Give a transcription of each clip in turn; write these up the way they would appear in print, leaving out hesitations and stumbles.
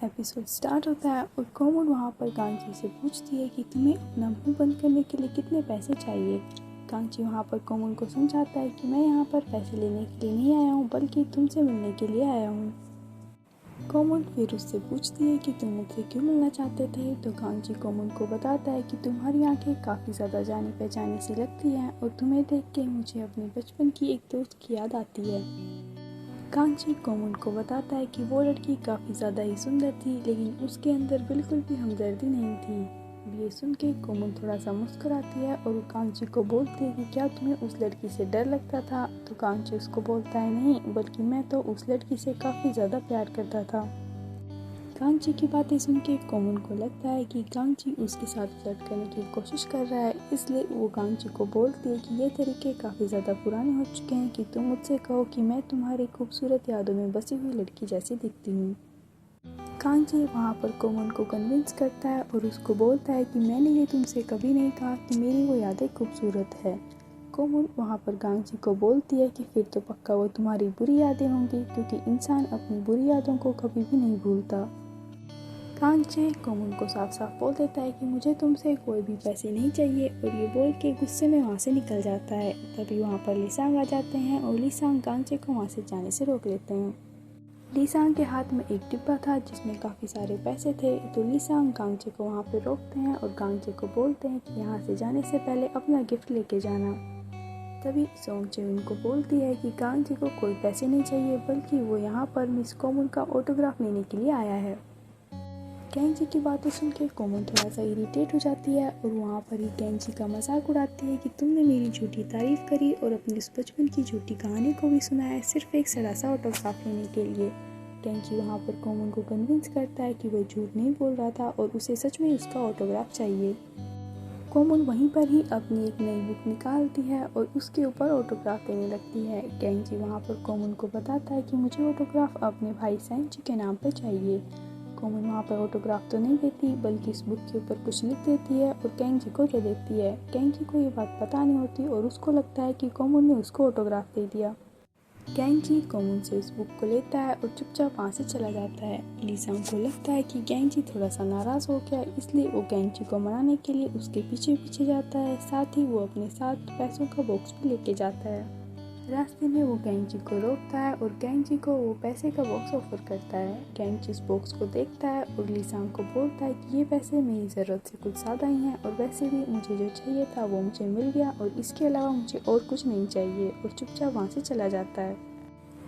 Episode start होता है और कोमल वहाँ पर कांची से पूछती है कि तुम्हें अपना मुंह बंद करने के लिए कितने पैसे चाहिए। कांची वहाँ पर कोमल को समझाता है कि मैं यहाँ पर पैसे लेने के लिए नहीं आया हूँ बल्कि तुमसे मिलने के लिए आया हूँ। कोमल फिर उससे पूछती है कि तुम मुझसे क्यों मिलना चाहते थे, तो कांची कोमल को बताता है कि तुम्हारी आंखें काफ़ी ज़्यादा जानी पहचानी सी लगती हैं और तुम्हें देख के मुझे अपने बचपन की एक दोस्त की याद आती है। कांची कोमल को बताता है कि वो लड़की काफ़ी ज़्यादा ही सुंदर थी लेकिन उसके अंदर बिल्कुल भी हमदर्दी नहीं थी। ये सुन के कोमल थोड़ा सा मुस्कुराती है और वो कांची को बोलती है कि क्या तुम्हें उस लड़की से डर लगता था, तो कांची उसको बोलता है नहीं, बल्कि मैं तो उस लड़की से काफ़ी ज़्यादा प्यार करता था। कांची की बातें सुन के कोमल को लगता है कि कांची उसके साथ फ्लर्ट करने की कोशिश कर रहा है, इसलिए वो कांची को बोलती है कि ये तरीके काफ़ी ज़्यादा पुराने हो चुके हैं कि तुम मुझसे कहो कि मैं तुम्हारी खूबसूरत यादों में बसी हुई लड़की जैसी दिखती हूँ। कांची वहाँ पर कोमल को कन्विंस करता है और उसको बोलता है कि मैंने ये तुमसे कभी नहीं कहा कि मेरी वो यादें खूबसूरत है। कोमल वहाँ पर कांची को बोलती है कि फिर तो पक्का वो तुम्हारी बुरी यादें होंगी, क्योंकि इंसान अपनी बुरी यादों को कभी भी नहीं भूलता। कांची कोमल को साफ साफ बोल देता है कि मुझे तुमसे कोई भी पैसे नहीं चाहिए और ये बोल के गुस्से में वहाँ से निकल जाता है। तभी वहाँ पर लिसांग आ जाते हैं और लिसांग कांची को वहाँ से जाने से रोक लेते हैं। लिसांग के हाथ में एक डिब्बा था जिसमें काफ़ी सारे पैसे थे, तो लिसांग कांची को वहाँ पर रोकते हैं और कांची को बोलते हैं कि यहाँ से जाने से पहले अपना गिफ्ट लेके जाना। तभी सोंगचे उनको बोलती है कि कांची को कोई पैसे नहीं चाहिए बल्कि वो यहाँ पर मिस कोमल का ऑटोग्राफ लेने के लिए आया है। कैंची की बातें सुन के कोमल थोड़ा सा इरिटेट हो जाती है और वहाँ पर ही कैंची का मजाक उड़ाती है कि तुमने मेरी झूठी तारीफ करी और अपनी उस बचपन की झूठी कहानी को भी सुनाया सिर्फ एक सड़ा सा ऑटोग्राफ लेने के लिए। कैंची वहाँ पर कोमल को कन्विंस करता है कि वो झूठ नहीं बोल रहा था और उसे सच में उसका ऑटोग्राफ चाहिए। कोमल वहीं पर ही अपनी एक नई बुक निकालती है और उसके ऊपर ऑटोग्राफ देने लगती है। कैंची वहाँ पर कोमल को बताता है कि मुझे ऑटोग्राफ अपने भाई सैंची के नाम पर चाहिए। कोमल वहाँ पर ऑटोग्राफ तो नहीं देती बल्कि इस बुक के ऊपर कुछ लिख देती है और कैंची को दे देती है। कैंची को ये बात पता नहीं होती और उसको लगता है कि कोमल ने उसको ऑटोग्राफ दे दिया। कैंची कोमल से उस बुक को लेता है और चुपचाप वहाँ से चला जाता है। लिसांग को लगता है कि कैंची थोड़ा सा नाराज़ हो गया, इसलिए वो कैंची को मनाने के लिए उसके पीछे पीछे जाता है। साथ ही वो अपने साथ पैसों का बॉक्स भी लेके जाता है। रास्ते में वो कैंची को रोकता है और कैंची को वो पैसे का बॉक्स ऑफर करता है। कैंची इस बॉक्स को देखता है और लिसांग को बोलता है कि ये पैसे मेरी ज़रूरत से कुछ ज़्यादा ही हैं और वैसे भी मुझे जो चाहिए था वो मुझे मिल गया और इसके अलावा मुझे और कुछ नहीं चाहिए, और चुपचाप वहाँ से चला जाता है।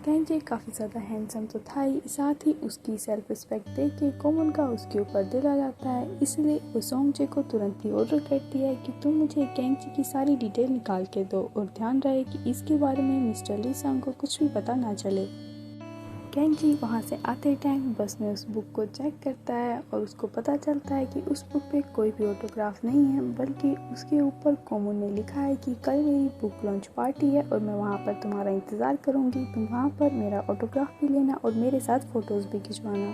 कैंची काफ़ी ज़्यादा हैंडसम तो था ही, साथ ही उसकी सेल्फ रिस्पेक्ट देख के कोमल का उसके ऊपर दिल आ जाता है, इसलिए वो सोंगचे को तुरंत ही ऑर्डर करती है कि तुम मुझे कैंची की सारी डिटेल निकाल के दो और ध्यान रहे कि इसके बारे में मिस्टर लिसांग को कुछ भी पता ना चले। कैंची वहाँ से आते टाइम बस में उस बुक को चेक करता है और उसको पता चलता है कि उस बुक पे कोई भी ऑटोग्राफ नहीं है, बल्कि उसके ऊपर कोमल ने लिखा है कि कल मेरी बुक लॉन्च पार्टी है और मैं वहाँ पर तुम्हारा इंतज़ार करूँगी, तुम वहाँ पर मेरा ऑटोग्राफ भी लेना और मेरे साथ फ़ोटोज़ भी खिंचवाना।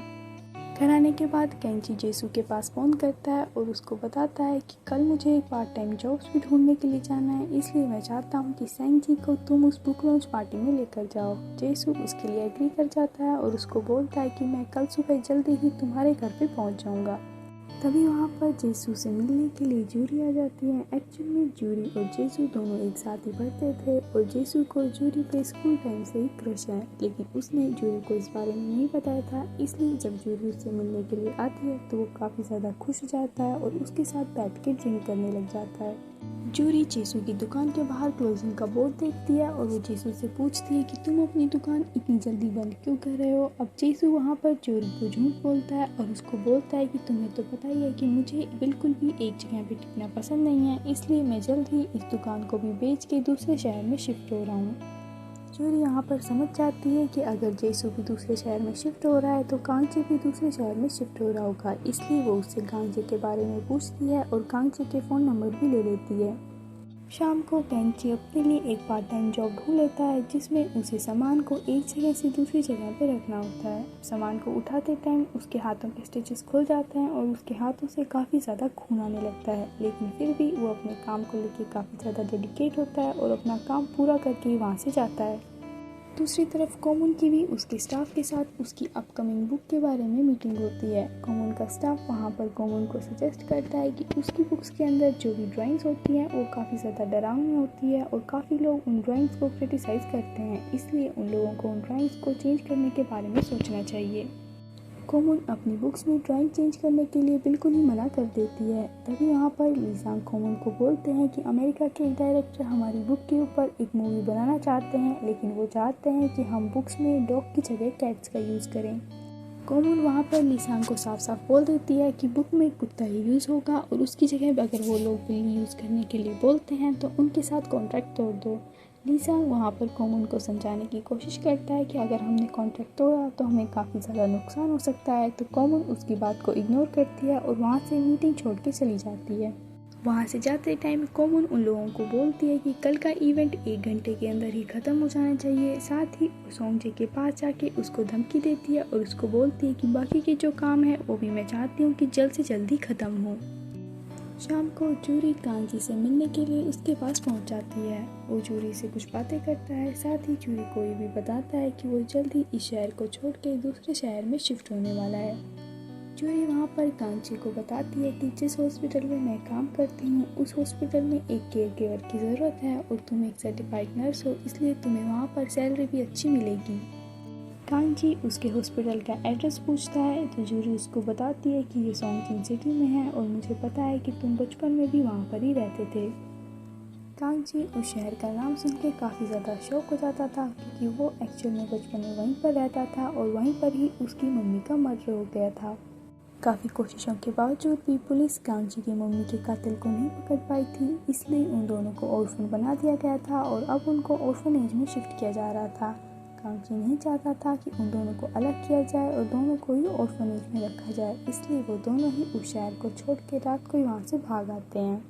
घर आने के बाद कैंची जेसू के पास फ़ोन करता है और उसको बताता है कि कल मुझे एक पार्ट टाइम जॉब्स भी ढूंढने के लिए जाना है, इसलिए मैं चाहता हूँ कि सैंची को तुम उस बुक लॉन्च पार्टी में लेकर जाओ। जेसू उसके लिए एग्री कर जाता है और उसको बोलता है कि मैं कल सुबह जल्दी ही तुम्हारे घर पे पहुँच जाऊँगा। तभी वहाँ पर जेसू से मिलने के लिए जूरी आ जाती है। एक्चुअली में जूरी और जेसू दोनों एक साथ ही पढ़ते थे और जेसू को जूरी पे स्कूल टाइम से ही क्रश है, लेकिन उसने जूरी को इस बारे में नहीं बताया था, इसलिए जब जूरी उससे मिलने के लिए आती है तो वो काफ़ी ज़्यादा खुश हो जाता है और उसके साथ बैठ के ड्रिंक करने लग जाता है। जूरी जेसू की दुकान के बाहर क्लोजिंग का बोर्ड देखती है और वो जेसू से पूछती है कि तुम अपनी दुकान इतनी जल्दी बंद क्यों कर रहे हो। अब जेसू वहाँ पर जूरी को झूठ बोलता है और उसको बोलता है कि तुम्हें तो पता ही है कि मुझे बिल्कुल भी एक जगह पे टिकना पसंद नहीं है, इसलिए मैं जल्द ही इस दुकान को भी बेच के दूसरे शहर में शिफ्ट हो रहा हूँ। जूरी यहाँ पर समझ जाती है कि अगर जेसू भी दूसरे शहर में शिफ्ट हो रहा है तो कांची भी दूसरे शहर में शिफ्ट हो रहा होगा, इसलिए वो उससे कांची के बारे में पूछती है और कांची के फ़ोन नंबर भी ले लेती है। शाम को कैंची अपने लिए एक पार्ट टाइम जॉब ढूंढ लेता है जिसमें उसे सामान को एक जगह से दूसरी जगह पर रखना होता है। सामान को उठाते टाइम उसके हाथों के स्टिचेस खुल जाते हैं और उसके हाथों से काफ़ी ज़्यादा खून आने लगता है, लेकिन फिर भी वो अपने काम को लेकर काफ़ी ज़्यादा डेडिकेट होता है और अपना काम पूरा करके ही वहाँ से जाता है। दूसरी तरफ कोमुन की भी उसके स्टाफ के साथ उसकी अपकमिंग बुक के बारे में मीटिंग होती है। कोमुन का स्टाफ वहाँ पर कोमुन को सजेस्ट करता है कि उसकी बुक्स के अंदर जो भी ड्राइंग्स होती हैं वो काफ़ी ज़्यादा डरावनी होती है और काफ़ी लोग उन ड्राइंग्स को क्रिटिसाइज़ करते हैं, इसलिए उन लोगों को उन ड्राइंग्स को चेंज करने के बारे में सोचना चाहिए। कोमुन अपनी बुक्स में ड्राइंग चेंज करने के लिए बिल्कुल ही मना कर देती है। तभी वहाँ पर लीसांग कोमुन को बोलते हैं कि अमेरिका के एक डायरेक्टर हमारी बुक के ऊपर एक मूवी बनाना चाहते हैं, लेकिन वो चाहते हैं कि हम बुक्स में डॉग की जगह कैट्स का यूज़ करें। कोमुन वहाँ पर लीसांग को साफ साफ बोल देती है कि बुक में कुत्ता ही यूज़ होगा और उसकी जगह अगर वो लोग बिल्ली यूज़ करने के लिए बोलते हैं तो उनके साथ कॉन्ट्रैक्ट तोड़ दो। लीसांग वहाँ पर कोमुन को समझाने की कोशिश करता है कि अगर हमने कॉन्ट्रैक्ट तोड़ा तो हमें काफ़ी ज़्यादा नुकसान हो सकता है, तो कोमुन उसकी बात को इग्नोर करती है और वहाँ से मीटिंग छोड़ के चली जाती है। वहाँ से जाते टाइम कोमुन उन लोगों को बोलती है कि कल का इवेंट 1 घंटे के अंदर ही ख़त्म हो जाना चाहिए। साथ ही सोंगजे के पास जाके उसको धमकी देती है और उसको बोलती है कि बाकी के जो काम है वो भी मैं चाहती हूँ कि जल्द से जल्दी ख़त्म हो। शाम को जूरी कांजी से मिलने के लिए उसके पास पहुंच जाती है। वो जूरी से कुछ बातें करता है, साथ ही जूरी को ये भी बताता है कि वो जल्द ही इस शहर को छोड़ के दूसरे शहर में शिफ्ट होने वाला है। जूरी वहाँ पर कांजी को बताती है कि जिस हॉस्पिटल में मैं काम करती हूँ उस हॉस्पिटल में एक केयर गिवर की ज़रूरत है और तुम एक सर्टिफाइड नर्स हो, इसलिए तुम्हें वहाँ पर सैलरी भी अच्छी मिलेगी। कांजी उसके हॉस्पिटल का एड्रेस पूछता है तो जूरी उसको बताती है कि ये सोंगजिंग सिटी में है और मुझे पता है कि तुम बचपन में भी वहाँ पर ही रहते थे। कांजी उस शहर का नाम सुन के काफ़ी ज़्यादा शौक हो जाता था, क्योंकि वो एक्चुअल में बचपन में वहीं पर रहता था और वहीं पर ही उसकी मम्मी का मर्डर हो गया था। काफ़ी कोशिशों के बावजूद भी पुलिस कांजी की मम्मी के कातिल को नहीं पकड़ पाई थी, इसलिए उन दोनों को ऑर्फन बना दिया गया था और अब उनको ऑर्फनेज में शिफ्ट किया जा रहा था। कांजी नहीं चाहता था कि उन दोनों को अलग किया जाए और दोनों को ही ऑर्फनेज में रखा जाए, इसलिए वो दोनों ही उस शहर को छोड़ के रात को ही वहाँ से भाग आते हैं।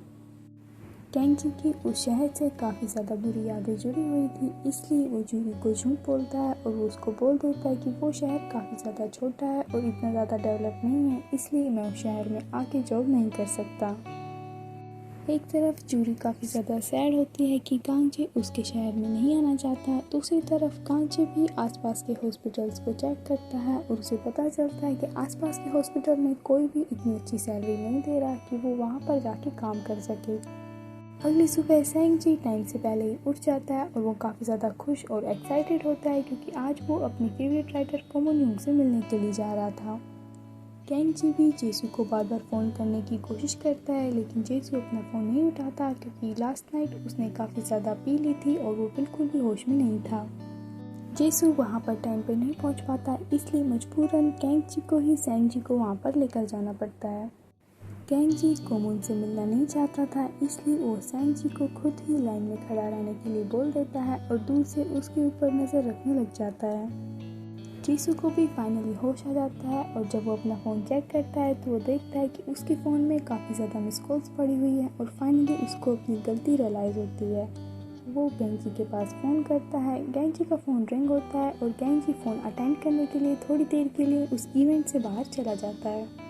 कांजी की उस शहर से काफ़ी ज़्यादा बुरी यादें जुड़ी हुई थी, इसलिए वो जूरी को झूठ बोलता है और वो उसको बोल देता है कि वो शहर काफ़ी ज़्यादा छोटा है और इतना ज़्यादा डेवलप नहीं है, इसलिए मैं उस शहर में आके जॉब नहीं कर सकता। एक तरफ जूरी काफ़ी ज़्यादा सैड होती है कि कांजी उसके शहर में नहीं आना चाहता, दूसरी तरफ कांजी भी आसपास के हॉस्पिटल्स को चेक करता है और उसे पता चलता है कि आसपास के हॉस्पिटल में कोई भी इतनी अच्छी सैलरी नहीं दे रहा कि वो वहाँ पर जाके काम कर सके। अगली सुबह सेंगजी टाइम से पहले ही उठ जाता है और वो काफ़ी ज़्यादा खुश और एक्साइटेड होता है क्योंकि आज वो अपनी फेवरेट राइटर कोमुन युंग से मिलने के लिए जा रहा था। केंजी भी जेसू को बार बार फ़ोन करने की कोशिश करता है, लेकिन जेसू अपना फ़ोन नहीं उठाता क्योंकि लास्ट नाइट उसने काफ़ी ज़्यादा पी ली थी और वो बिल्कुल भी होश में नहीं था। जेसू वहाँ पर टाइम पर नहीं पहुँच पाता, इसलिए मजबूरन केंजी को ही सेंगजी को वहाँ पर लेकर जाना पड़ता है। केंजी कोमुन से मिलना नहीं चाहता था, इसलिए वो सेंगजी को खुद ही लाइन में खड़ा रहने के लिए बोल देता है और दूर से उसके ऊपर नज़र रखने लग जाता है। जेसू को भी फाइनली होश आ जाता है और जब वो अपना फ़ोन चेक करता है तो वो देखता है कि उसके फ़ोन में काफ़ी ज़्यादा मिस कॉल्स पड़ी हुई है और फाइनली उसको अपनी गलती रियलाइज़ होती है। वो गेंजी के पास फ़ोन करता है, गेंजी का फ़ोन रिंग होता है और गेंजी फ़ोन अटेंड करने के लिए थोड़ी देर के लिए उस इवेंट से बाहर चला जाता है।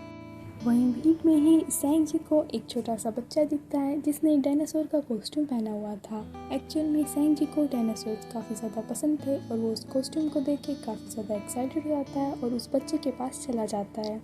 वहीं भीड़ में ही सेंगजी को एक छोटा सा बच्चा दिखता है जिसने डायनासोर का कॉस्ट्यूम पहना हुआ था। एक्चुअल में सेंगजी को डायनासोर्स काफ़ी ज़्यादा पसंद थे और वो उस कॉस्ट्यूम को देख के काफ़ी ज़्यादा एक्साइटेड हो जाता है और उस बच्चे के पास चला जाता है।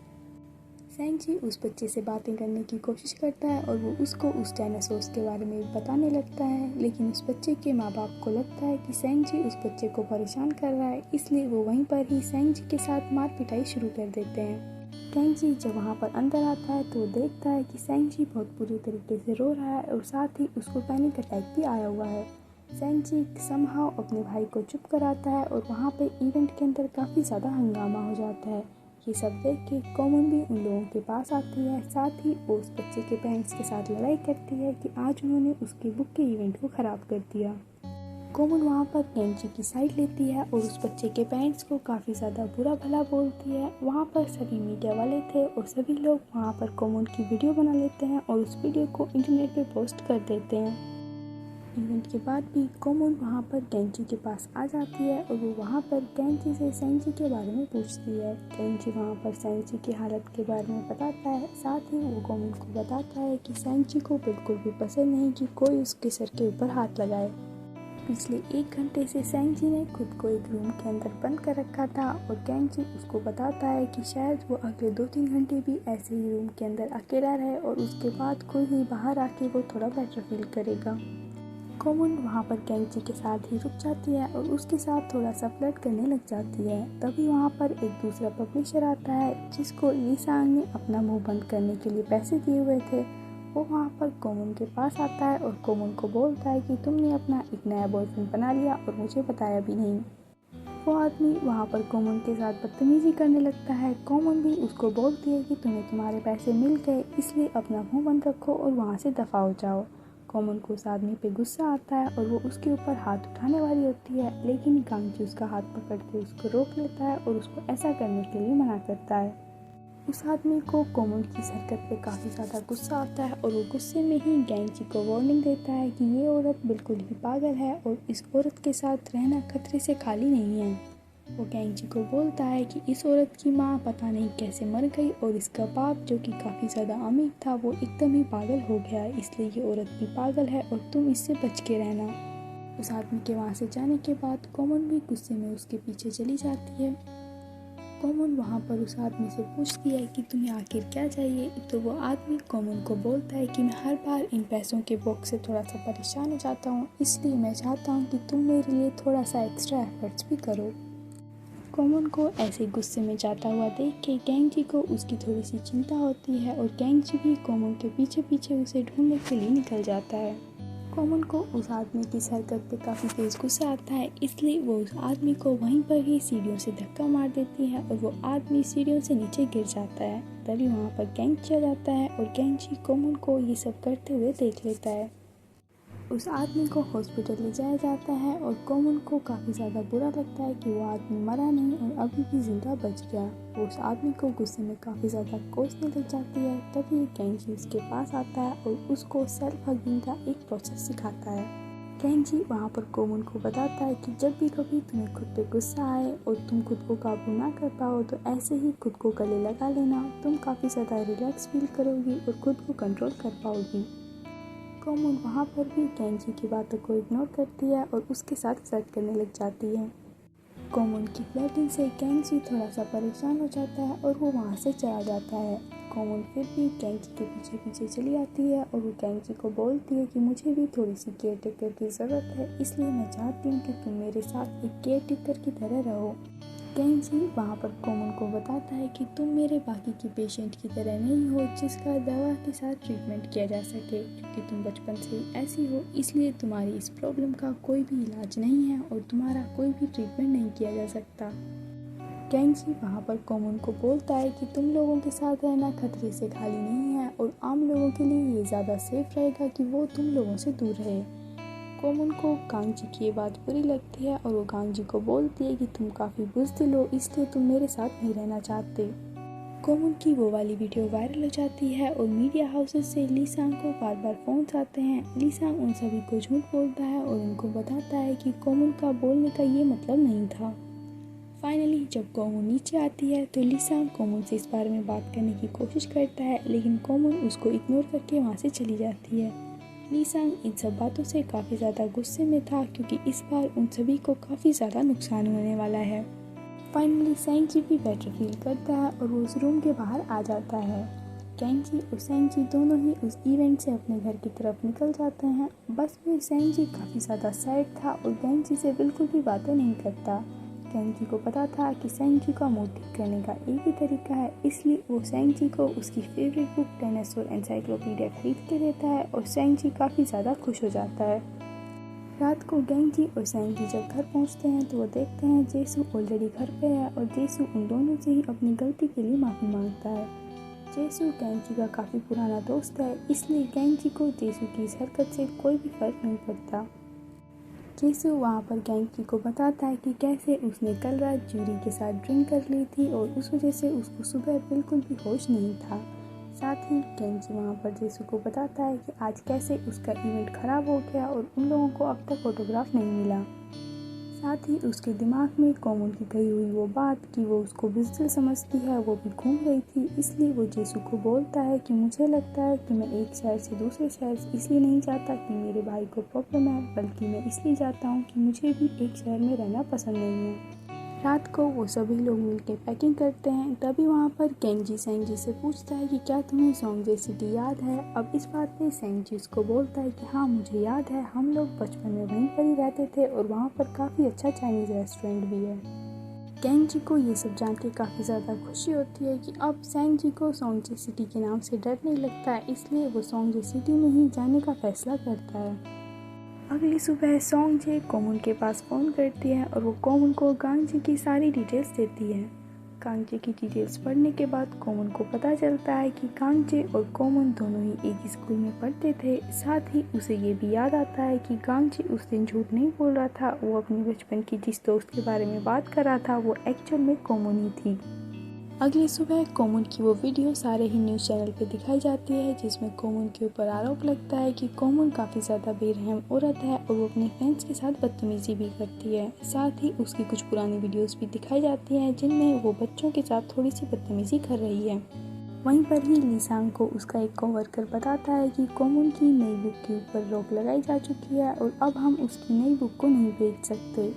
सेंगजी उस बच्चे से बातें करने की कोशिश करता है और वो उसको उस डायनासोर्स के बारे में बताने लगता है, लेकिन उस बच्चे के माँ बाप को लगता है कि सेंगजी उस बच्चे को परेशान कर रहा है, इसलिए वो वहीं पर ही सेंगजी के साथ मार पिटाई शुरू कर देते हैं। केंजी जब वहाँ पर अंदर आता है तो वो देखता है कि सेंगजी बहुत बुरी तरीके से रो रहा है और साथ ही उसको पैनिक अटैक भी आया हुआ है। सेंगजी समहाउ अपने भाई को चुप कराता है और वहाँ पे इवेंट के अंदर काफ़ी ज़्यादा हंगामा हो जाता है। ये सब देख के कोमुन भी उन लोगों के पास आती है, साथ ही वो उस बच्चे के पेरेंट्स के साथ लड़ाई करती है कि आज उन्होंने उसकी बुक के इवेंट को ख़राब कर दिया। कोमुन वहाँ पर केंजी की साइड लेती है और उस बच्चे के पेरेंट्स को काफ़ी ज़्यादा बुरा भला बोलती है। वहाँ पर सभी मीडिया वाले थे और सभी लोग वहाँ पर कोमुन की वीडियो बना लेते हैं और उस वीडियो को इंटरनेट पे पोस्ट कर देते हैं। इवेंट के बाद भी कोमुन वहाँ पर केंजी के पास आ जाती है और वो वहाँ पर केंजी से सेंगजी के बारे में पूछती है। केंजी वहाँ पर सेंगजी की हालत के बारे में बताता है, साथ ही वो कोमुन को बताता है कि सेंगजी को बिल्कुल भी पसंद नहीं कि कोई उसके सर के ऊपर हाथ लगाए। पिछले 1 घंटे से सेंजी ने खुद को एक रूम के अंदर बंद कर रखा था और केंजी उसको बताता है कि शायद वो अगले 2-3 घंटे भी ऐसे ही रूम के अंदर अकेला रहे और उसके बाद खुद ही बाहर आके वो थोड़ा बेटर फील करेगा। कोमन वहाँ पर केंजी के साथ ही रुक जाती है और उसके साथ थोड़ा सा फ्लर्ट करने लग जाती है। तभी वहाँ पर एक दूसरा पब्लिशर आता है जिसको ली सांग ने अपना मुंह बंद करने के लिए पैसे दिए हुए थे। वो वहाँ पर कोमन के पास आता है और कोमन को बोलता है कि तुमने अपना एक नया बॉयफ्रेंड बना लिया और मुझे बताया भी नहीं। वो आदमी वहाँ पर कोमन के साथ बदतमीजी करने लगता है। कोमन भी उसको बोलती है कि तुम्हें तुम्हारे पैसे मिल गए, इसलिए अपना मुंह बंद रखो और वहाँ से दफ़ा हो जाओ। कोमन को उस आदमी पे गुस्सा आता है और वो उसके ऊपर हाथ उठाने वाली होती है, लेकिन गांची उसका हाथ पकड़ के उसको रोक लेता है और उसको ऐसा करने के लिए मना करता है। उस आदमी को कोमन की इस हरकत पे काफ़ी ज़्यादा गुस्सा आता है और वो गुस्से में ही गेंजी को वार्निंग देता है कि ये औरत बिल्कुल ही पागल है और इस औरत के साथ रहना खतरे से खाली नहीं है। वो गेंजी को बोलता है कि इस औरत की माँ पता नहीं कैसे मर गई और इसका बाप जो कि काफ़ी ज़्यादा अमीर था वो एकदम ही पागल हो गया, इसलिए ये औरत भी पागल है और तुम इससे बच के रहना। उस आदमी के वहाँ से जाने के बाद कोमन भी गुस्से में उसके पीछे चली जाती है। कोमन वहाँ पर उस आदमी से पूछती है कि तुम्हें आखिर क्या चाहिए, तो वो आदमी कोमन को बोलता है कि मैं हर बार इन पैसों के बॉक्स से थोड़ा सा परेशान हो जाता हूँ, इसलिए मैं चाहता हूँ कि तुम मेरे लिए थोड़ा सा एक्स्ट्रा एफर्ट्स भी करो। कोमन को ऐसे गुस्से में जाता हुआ देख के गेंजी को उसकी थोड़ी सी चिंता होती है और गेंजी भी कोमन के पीछे पीछे उसे ढूंढने के लिए निकल जाता है। कोमन को उस आदमी की हरकत पे काफ़ी तेज़ गुस्सा आता है, इसलिए वो उस आदमी को वहीं पर ही सीढ़ियों से धक्का मार देती है और वो आदमी सीढ़ियों से नीचे गिर जाता है। तभी वहाँ पर गेंजी आ जाता है और गेंजी कोमन को ये सब करते हुए देख लेता है। उस आदमी को हॉस्पिटल ले जाया जाता है और कोमन को काफ़ी ज़्यादा बुरा लगता है कि वो आदमी मरा नहीं और अभी भी जिंदा बच गया। वो उस आदमी को गुस्से में काफ़ी ज़्यादा कोसने लग जाती है। तभी गेंजी उसके पास आता है और उसको सेल्फ हगिंग का एक प्रोसेस सिखाता है। गेंजी वहाँ पर कोमन को बताता है कि जब भी कभी तुम्हें खुद पे गुस्सा आए और तुम खुद को काबू ना कर पाओ तो ऐसे ही खुद को गले लगा लेना, तुम काफ़ी ज़्यादा रिलैक्स फील करोगी और खुद को कंट्रोल कर पाओगी। कोमन वहाँ पर भी गेंजी की बातों को इग्नोर करती है और उसके साथ फ्लर्ट करने लग जाती है। कोमन की फ्लर्टिंग से गेंजी थोड़ा सा परेशान हो जाता है और वो वहाँ से चला जाता है। कोमन फिर भी गेंजी के पीछे पीछे चली आती है और वो गेंजी को बोलती है कि मुझे भी थोड़ी सी केयर टेकर की ज़रूरत है, इसलिए मैं चाहती हूँ कि तुम मेरे साथ एक केयर टेकर की तरह रहो। गेंजी वहाँ पर कोमन को बताता है कि तुम मेरे बाकी की पेशेंट की तरह नहीं हो जिसका दवा के साथ ट्रीटमेंट किया जा सके, क्योंकि तुम बचपन से ही ऐसी हो, इसलिए तुम्हारी इस प्रॉब्लम का कोई भी इलाज नहीं है और तुम्हारा कोई भी ट्रीटमेंट नहीं किया जा सकता। गेंजी वहाँ पर कोमन को बोलता है कि तुम लोगों के साथ रहना खतरे से खाली नहीं है और आम लोगों के लिए ये ज़्यादा सेफ रहेगा कि वो तुम लोगों से दूर रहे। कोमन को गांजी की ये बात बुरी लगती है और वो गांजी को बोलती है कि तुम काफ़ी बुज़दिल हो, इसलिए तुम मेरे साथ नहीं रहना चाहते। कोमन की वो वाली वीडियो वायरल हो जाती है और मीडिया हाउसेस से ली सांग को बार बार फ़ोन्स आते हैं। ली सांग उन सभी को झूठ बोलता है और उनको बताता है कि कोमन का बोलने का ये मतलब नहीं था। फाइनली जब कोमन नीचे आती है तो ली सांग कोमन से इस बारे में बात करने की कोशिश करता है, लेकिन कोमन उसको इग्नोर करके वहाँ से चली जाती है। ली सांग इन सब बातों से काफ़ी ज़्यादा गुस्से में था क्योंकि इस बार उन सभी को काफ़ी ज़्यादा नुकसान होने वाला है। फाइनली सेंजी भी बेटर फील करता है और वो उस रूम के बाहर आ जाता है। गेंजी और सेंजी दोनों ही उस इवेंट से अपने घर की तरफ निकल जाते हैं। बस में सेंजी काफ़ी ज़्यादा सैड था और गेंजी से बिल्कुल भी बातें नहीं करता। गेंजी को पता था कि सेंजी का मूड ठीक करने का एक ही तरीका है, इसलिए वो सेंजी को उसकी फेवरेट बुक डायनासोर एनसाइक्लोपीडिया खरीद के देता है और सेंजी काफ़ी ज़्यादा खुश हो जाता है। रात को गेंजी और सेंजी जब घर पहुंचते हैं तो वो देखते हैं जेसू ऑलरेडी घर पे है और जेसू उन दोनों से ही अपनी गलती के लिए माफ़ी मांगता है। जेसू गेंजी का काफ़ी पुराना दोस्त है, इसलिए गेंजी को जेसू की इस हरकत से कोई भी फ़र्क नहीं पड़ता। जेसू वहाँ पर गेंजी को बताता है कि कैसे उसने कल रात जूरी के साथ ड्रिंक कर ली थी और उस वजह से उसको सुबह बिल्कुल भी होश नहीं था। साथ ही गेंजी वहाँ पर जेसू को बताता है कि आज कैसे उसका इवेंट ख़राब हो गया और उन लोगों को अब तक फोटोग्राफ नहीं मिला। साथ ही उसके दिमाग में कोमल की कही हुई वो बात कि वो उसको बुज़दिल समझती है वो भी घूम रही थी। इसलिए वो जेसू को बोलता है कि मुझे लगता है कि मैं एक शहर से दूसरे शहर इसलिए नहीं जाता कि मेरे भाई को प्रॉब्लम है, बल्कि मैं इसलिए जाता हूँ कि मुझे भी एक शहर में रहना पसंद नहीं है। रात को वो सभी लोग मिलकर पैकिंग करते हैं। तभी वहाँ पर केंजी सेंगजी से पूछता है कि क्या तुम्हें सोंगजे सिटी याद है। अब इस बात पे सेंगजी उसको बोलता है कि हाँ मुझे याद है, हम लोग बचपन में वहीं पर ही रहते थे और वहाँ पर काफ़ी अच्छा चाइनीज़ रेस्टोरेंट भी है। केंजी को ये सब जान के काफ़ी ज़्यादा खुशी होती है कि अब सेंगजी को सोंगजे सिटी के नाम से डर नहीं लगता है, इसलिए वो सोंगजे सिटी में ही जाने का फैसला करता है। अगली सुबह सोंगजे कोमल के पास फ़ोन करती है और वो कोमल को गांगजी की सारी डिटेल्स देती है। गांगजे की डिटेल्स पढ़ने के बाद कोमल को पता चलता है कि गांगजे और कोमल दोनों ही एक स्कूल में पढ़ते थे। साथ ही उसे ये भी याद आता है कि गांगजे उस दिन झूठ नहीं बोल रहा था, वो अपनी बचपन की जिस दोस्त के बारे में बात कर रहा था वो एक्चुअल में कोमल ही थी। अगली सुबह कोमल की वो वीडियो सारे ही न्यूज़ चैनल पे दिखाई जाती है, जिसमें कोमल के ऊपर आरोप लगता है कि कोमल काफ़ी ज़्यादा बेरहम औरत है और वो अपने फैंस के साथ बदतमीज़ी भी करती है। साथ ही उसकी कुछ पुरानी वीडियोस भी दिखाई जाती हैं जिनमें वो बच्चों के साथ थोड़ी सी बदतमीज़ी कर रही है। वहीं पर ही लीसांग को उसका एक कोवर्कर बताता है कि कोमल की नई बुक के ऊपर रोक लगाई जा चुकी है और अब हम उसकी नई बुक को नहीं बेच सकते।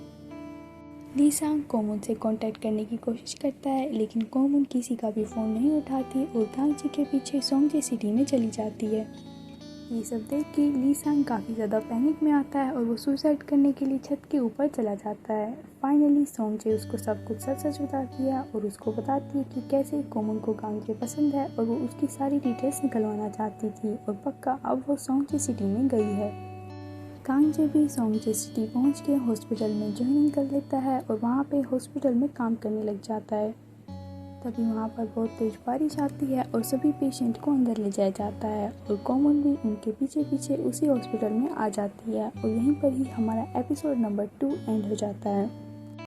लीसांग कोमल से कांटेक्ट करने की कोशिश करता है, लेकिन कोमल किसी का भी फ़ोन नहीं उठाती और गांगजी के पीछे सोंगजे सिटी में चली जाती है। ये सब देख के लीसांग काफ़ी ज़्यादा पैनिक में आता है और वो सुसाइड करने के लिए छत के ऊपर चला जाता है। फाइनली सोंगजे उसको सब कुछ सच सच बताती है और उसको बताती है कि कैसे कोमल को गांगजे पसंद है और वो उसकी सारी डिटेल्स निकलवाना चाहती थी और पक्का अब वो सोंगजे सिटी में गई है। गांगजे भी सोंगजे सिटी पहुंच के हॉस्पिटल में ज्वाइनिंग कर लेता है और वहाँ पे हॉस्पिटल में काम करने लग जाता है। तभी वहाँ पर बहुत तेज बारिश आती है और सभी पेशेंट को अंदर ले जाया जाता है और कोमल भी उनके पीछे पीछे उसी हॉस्पिटल में आ जाती है और यहीं पर ही हमारा एपिसोड नंबर 2 एंड हो जाता है।